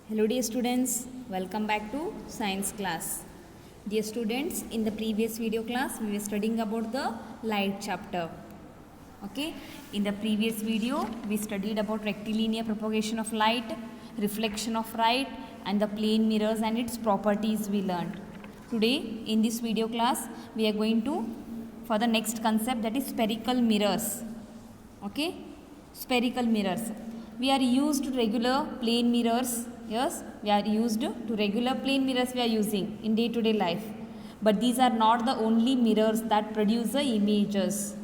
Hello dear students, welcome back to science class. Dear students, in the previous video class we were studying about the light chapter. Okay, in the previous video we studied about rectilinear propagation of light, reflection of light and the plane mirrors and its properties we learned. Today in this video class we are going to for the next concept, that is spherical mirrors. Okay, spherical mirrors. We are used to regular plane mirrors. Yes, we are used to regular plane mirrors we are using in day to day life. But these are not the only mirrors that produce the images.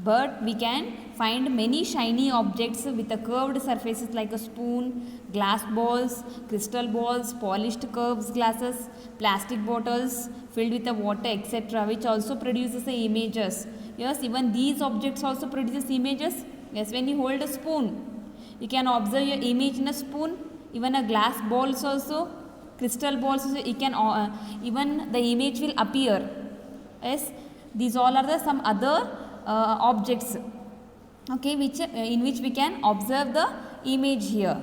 But we can find many shiny objects with the curved surfaces like a spoon, glass balls, crystal balls, polished curved glasses, plastic bottles filled with the water, etc., which also produces the images. Yes, even these objects also produces images. Yes, when you hold a spoon, you can observe your image in a spoon. Even a glass balls also, crystal balls also, you can even the image will appear. Yes, these all are the some other objects, okay, which in which we can observe the image here,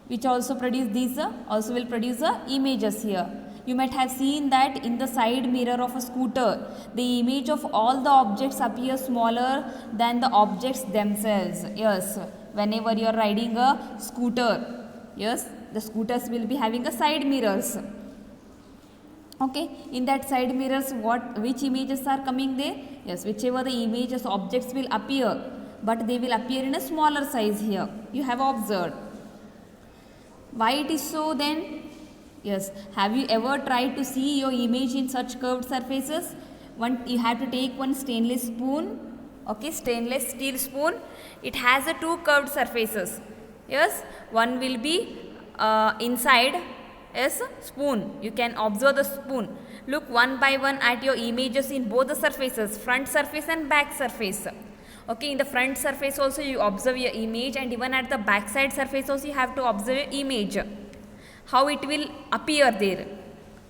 which also produce these also will produce the images here. You might have seen that in the side mirror of a scooter, the image of all the objects appear smaller than the objects themselves. Yes, whenever you are riding a scooter, yes, the scooters will be having a side mirrors. Okay, in that side mirrors which images are coming there? Yes, whichever the images objects will appear, but they will appear in a smaller size here. You have observed. Why it is so then? Yes, have you ever tried to see your image in such curved surfaces? You have to take one stainless spoon, okay, stainless steel spoon. It has a two curved surfaces. Yes, one will be inside. Yes, spoon. You can observe the spoon. Look one by one at your images in both the surfaces, front surface and back surface. Okay, in the front surface also you observe your image, and even at the back side surface also you have to observe your image. How it will appear there.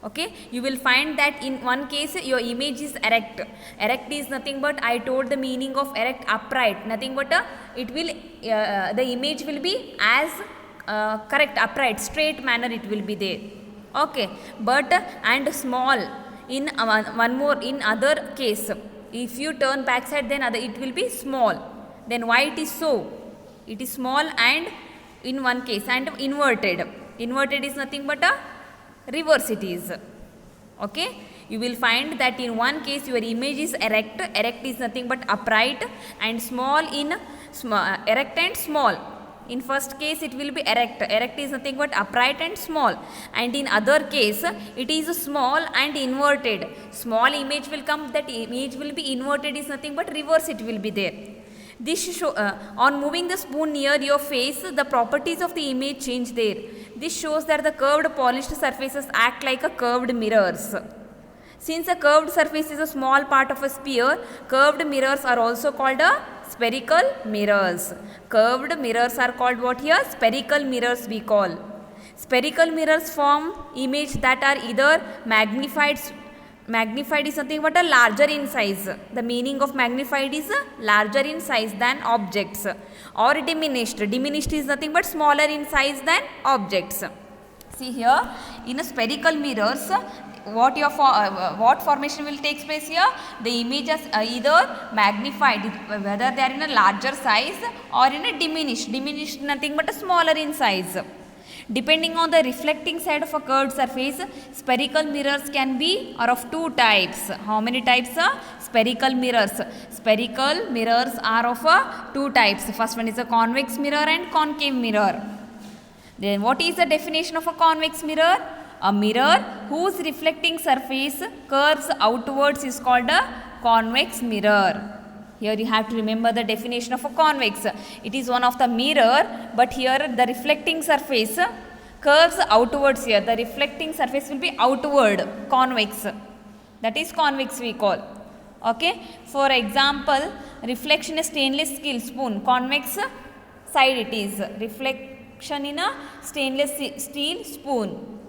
Okay, you will find that in one case your image is erect. Erect is nothing but, I told the meaning of erect, upright. Nothing but it will the image will be as correct, upright, straight manner it will be there. Okay, but and small in one more, in other case, if you turn back side, then it will be small. Then why it is so? It is small and in one case, and inverted. Inverted is nothing but a reverse it is. Okay, you will find that in one case your image is erect. Erect is nothing but upright, and small in erect and small. In first case it will be erect. Erect is nothing but upright and small, and in other case it is small and inverted. Small image will come, that image will be inverted is nothing but reverse it will be there. This show on moving the spoon near your face, the properties of the image change there. This shows that the curved polished surfaces act like a curved mirrors. Since a curved surface is a small part of a sphere, curved mirrors are also called spherical mirrors. Curved mirrors are called what here? Spherical mirrors we call. Spherical mirrors form image that are either magnified is nothing but a larger in size. The meaning of magnified is larger in size than objects, or diminished. Diminished is nothing but smaller in size than objects. See here, in a spherical mirrors, what formation will take place here? The images either magnified, whether they are in a larger size or in a diminished. Diminished nothing but a smaller in size. Depending on the reflecting side of a curved surface, spherical mirrors can be or of two types. How many types? Spherical mirrors. Spherical mirrors are of two types. First one is a convex mirror and concave mirror. Then what is the definition of a convex mirror? A mirror whose reflecting surface curves outwards is called a convex mirror. Here you have to remember the definition of a convex. It is one of the mirror, but here the reflecting surface curves outwards here. The reflecting surface will be outward, convex. That is convex we call. Okay. For example, reflection in stainless steel spoon, convex side it is. Reflection in a stainless steel spoon.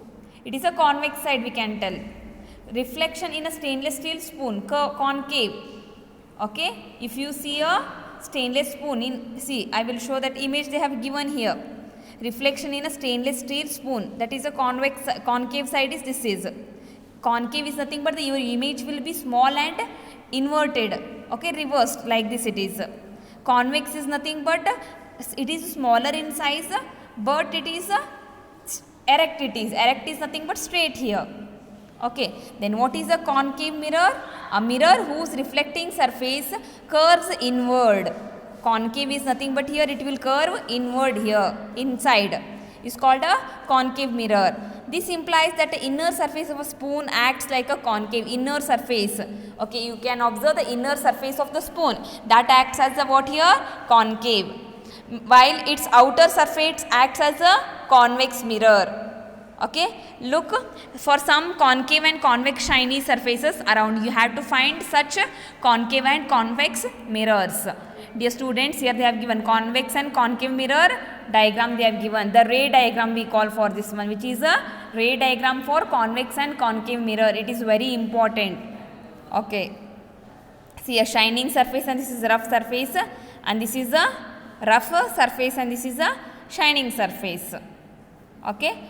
It is a convex side we can tell. Reflection in a stainless steel spoon, concave. Okay, if you see a stainless spoon, see, I will show that image they have given here. reflection in a stainless steel spoon, that is a concave side is this is. Concave is nothing but your image will be small and inverted, okay, reversed like this it is. Convex is nothing but it is smaller in size, but it is erect. Erect is nothing but straight here. Okay, then what is a concave mirror? A mirror whose reflecting surface curves inward. Concave is nothing but here it will curve inward here, inside. Is called a concave mirror. This implies that the inner surface of a spoon acts like a concave inner surface. Okay, you can observe the inner surface of the spoon that acts as a what here? Concave. While its outer surface acts as a convex mirror. Okay, look, for some concave and convex shiny surfaces around, you have to find such concave and convex mirrors. Dear students, here they have given convex and concave mirror diagram they have given. The ray diagram we call for this one, which is a ray diagram for convex and concave mirror. It is very important. Okay, see a shining surface and this is a rough surface, and this is a rough surface and this is a shining surface. Okay,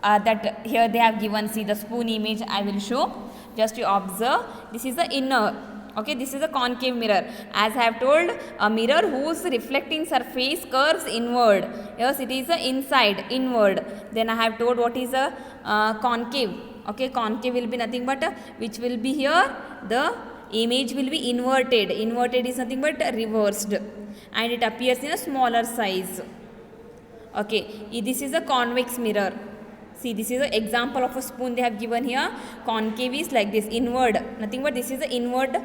that here they have given, see the spoon image I will show, just you observe, this is the inner. Okay, this is a concave mirror. As I have told, a mirror whose reflecting surface curves inward. Yes, it is a inside, inward. Then I have told what is a concave. Okay, concave will be nothing but which will be here, the image will be inverted. Inverted is nothing but reversed, and it appears in a smaller size. Okay, this is a convex mirror. See, this is an example of a spoon they have given here. Concave is like this, inward, nothing but this is the inward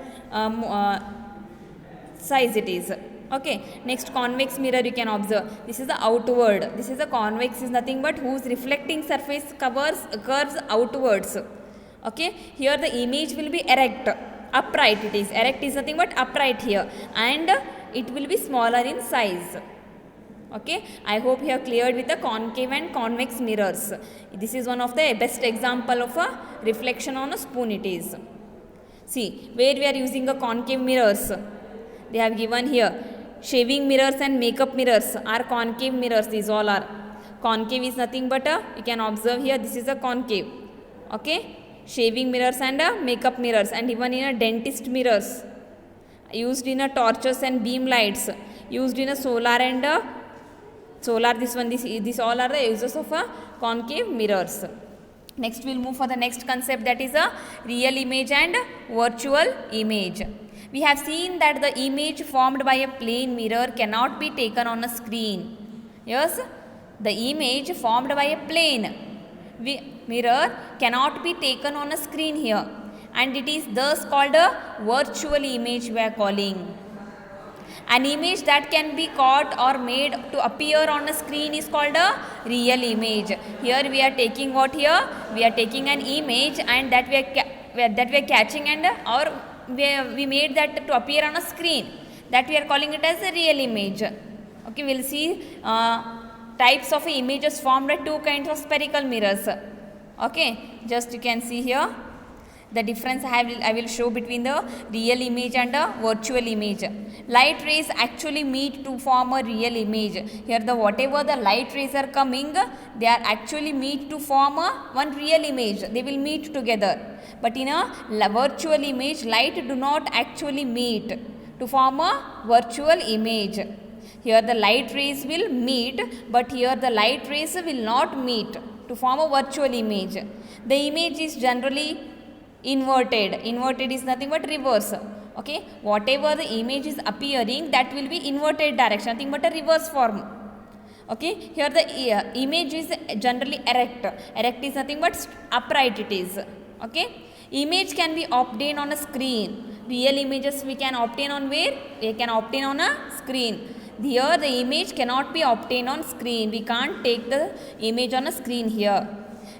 size it is. Okay, next convex mirror you can observe. This is the outward. This is a convex is nothing but whose reflecting surface curves outwards. Okay, here the image will be erect, upright it is. Erect is nothing but upright here, and it will be smaller in size. Okay, I hope you have cleared with the concave and convex mirrors. This is one of the best example of a reflection on a spoon it is. See, where we are using a concave mirrors, they have given here. Shaving mirrors and makeup mirrors are concave mirrors, these all are. Concave is nothing but you can observe here, this is a concave. Okay, shaving mirrors and makeup mirrors, and even in a dentist mirrors, used in a torches and beam lights, used in a solar and solar, this all are the uses of a concave mirrors. Next we will move for the next concept, that is a real image and virtual image. We have seen that the image formed by a plane mirror cannot be taken on a screen. Yes, the image formed by a plane mirror cannot be taken on a screen here, and it is thus called a virtual image we are calling. An image that can be caught or made to appear on a screen is called a real image. Here we are taking what here? We are taking an image and that we are catching, and or we made that to appear on a screen. That we are calling it as a real image. Okay, we will see types of images formed by two kinds of spherical mirrors. Okay, just you can see here. The difference I will show between the real image and a virtual image. Light rays actually meet to form a real image. Here the whatever the light rays are coming, they are actually meet to form one real image. They will meet together. But in a virtual image, light do not actually meet to form a virtual image. Here the light rays will meet, but here the light rays will not meet to form a virtual image. The image is generally inverted. Inverted is nothing but reverse. Okay, whatever the image is appearing, that will be inverted direction, nothing but a reverse form. Okay, here the image is generally erect. Erect is nothing but upright it is. Okay, image can be obtained on a screen. Real images we can obtain on where? We can obtain on a screen. Here the image cannot be obtained on screen. We can't take the image on a screen here.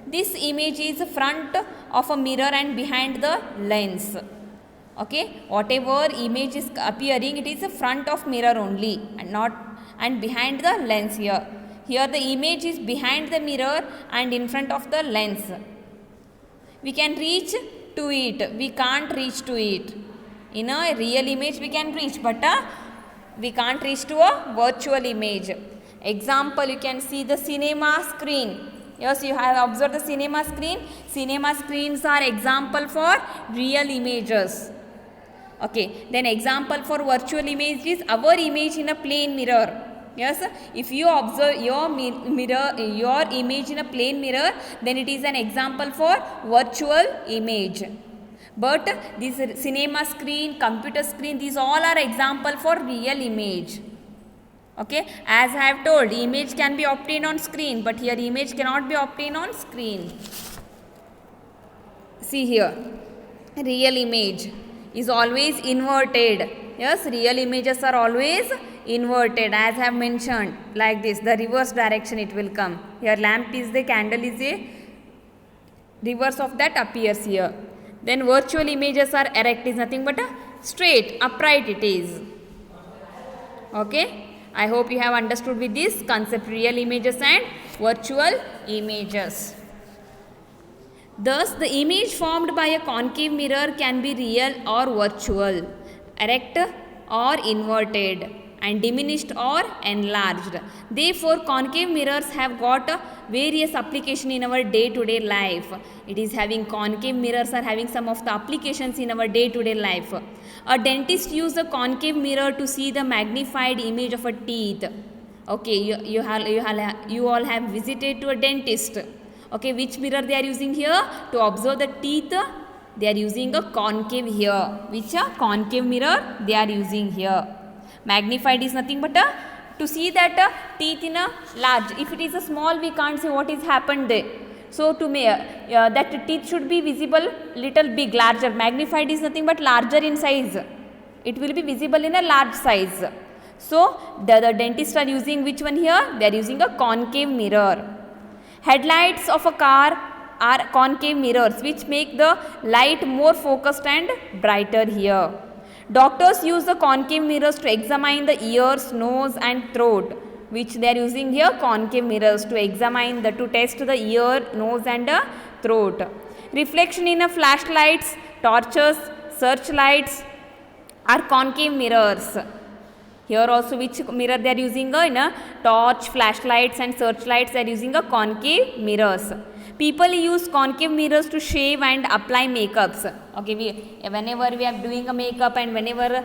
This image is front of a mirror and behind the lens. Okay, whatever image is appearing, it is the front of mirror only and not and behind the lens here. Here the image is behind the mirror and in front of the lens. We can reach to it. We can't reach to it. In a real image we can reach, but we can't reach to a virtual image. Example, you can see the cinema screen. Yes, you have observed the cinema screen. Cinema screens are example for real images. Okay, then example for virtual image is our image in a plane mirror. Yes, if you observe your your image in a plane mirror, then it is an example for virtual image. But this cinema screen, computer screen, these all are example for real image. Okay, as I have told, image can be obtained on screen, but here image cannot be obtained on screen. See here, real image is always inverted. Yes, real images are always inverted, as I have mentioned, like this, the reverse direction it will come. Here lamp is the candle is a reverse of that appears here. Then virtual images are erect, is nothing but a straight, upright it is. Okay, I hope you have understood with this concept, real images and virtual images. Thus, the image formed by a concave mirror can be real or virtual, erect or inverted, and diminished or enlarged. Therefore, concave mirrors have got various application in our day-to-day life. It is having concave mirrors are having some of the applications in our day-to-day life. A dentist uses a concave mirror to see the magnified image of a teeth. Okay, you all have visited to a dentist. Okay, which mirror they are using here? To observe the teeth, they are using a concave here. Which a concave mirror they are using here. Magnified is nothing but to see that teeth in a large. If it is a small, we can't see what is happened there. So to me, that teeth should be visible little big, larger. Magnified is nothing but larger in size. It will be visible in a large size. So the dentists are using which one here? They are using a concave mirror. Headlights of a car are concave mirrors which make the light more focused and brighter here. Doctors use the concave mirrors to examine the ears, nose and throat, which they are using here concave mirrors to examine to test the ear, nose and throat. Reflection in a flashlights, torches, searchlights are concave mirrors. Here also which mirror they are using in a torch, flashlights and searchlights they are using a concave mirrors. People use concave mirrors to shave and apply makeups. Okay, whenever we are doing a makeup and whenever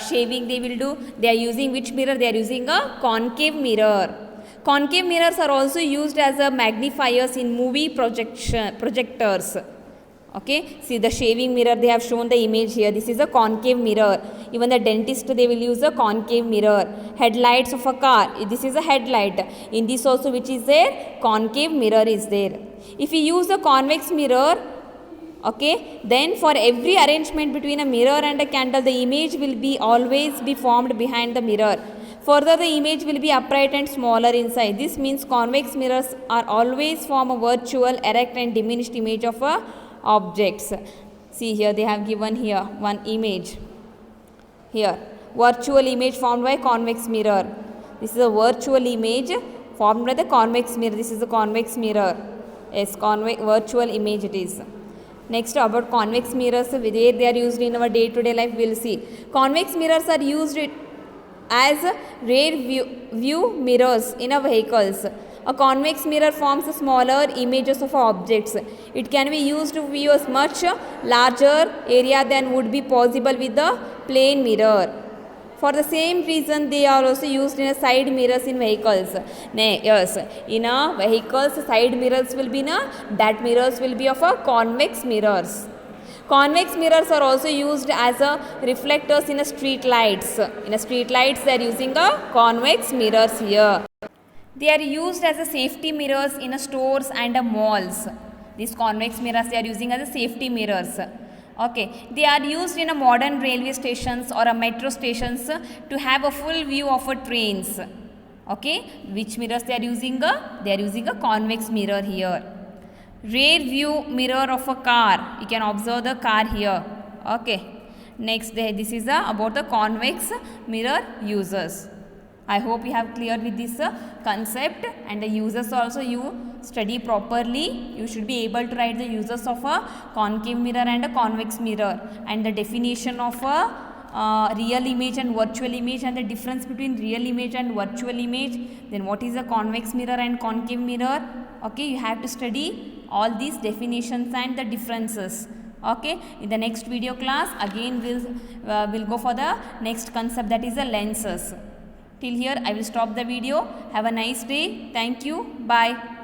shaving they are using which mirror? They are using a concave mirror. Concave mirrors are also used as a magnifiers in movie projectors. Okay, see the shaving mirror, they have shown the image here. This is a concave mirror. Even the dentist, they will use a concave mirror. Headlights of a car, this is a headlight. In this also which is there? Concave mirror is there. If we use a convex mirror, okay, then for every arrangement between a mirror and a candle, the image will be always be formed behind the mirror. Further, the image will be upright and smaller inside. This means convex mirrors are always form a virtual, erect and diminished image of a objects. See here they have given here one image. Here virtual image formed by convex mirror. This is a virtual image formed by the convex mirror. This is a convex mirror. Yes, virtual image it is. Next about convex mirrors, where they are used in our day-to-day life, we will see. Convex mirrors are used as rear view mirrors in a vehicles. A convex mirror forms smaller images of objects. It can be used to view a much larger area than would be possible with the plane mirror. For the same reason, they are also used in a side mirrors in vehicles. Yes, in a vehicles, side mirrors will be that mirrors will be of a convex mirrors. Convex mirrors are also used as a reflectors in a street lights. In a street lights, they are using a convex mirrors here. They are used as a safety mirrors in a stores and a malls. These convex mirrors they are using as a safety mirrors. Okay, they are used in a modern railway stations or a metro stations to have a full view of a trains. Okay, which mirrors they are using? They are using a convex mirror here. Rear view mirror of a car. You can observe the car here. Okay, next this is about the convex mirror users. I hope you have clear with this concept, and the users also you study properly. You should be able to write the uses of a concave mirror and a convex mirror and the definition of a real image and virtual image and the difference between real image and virtual image, then what is a convex mirror and concave mirror. Okay, you have to study all these definitions and the differences. Okay, in the next video class again we'll go for the next concept, that is the lenses. Till here I will stop the video. Have a nice day. Thank you. Bye.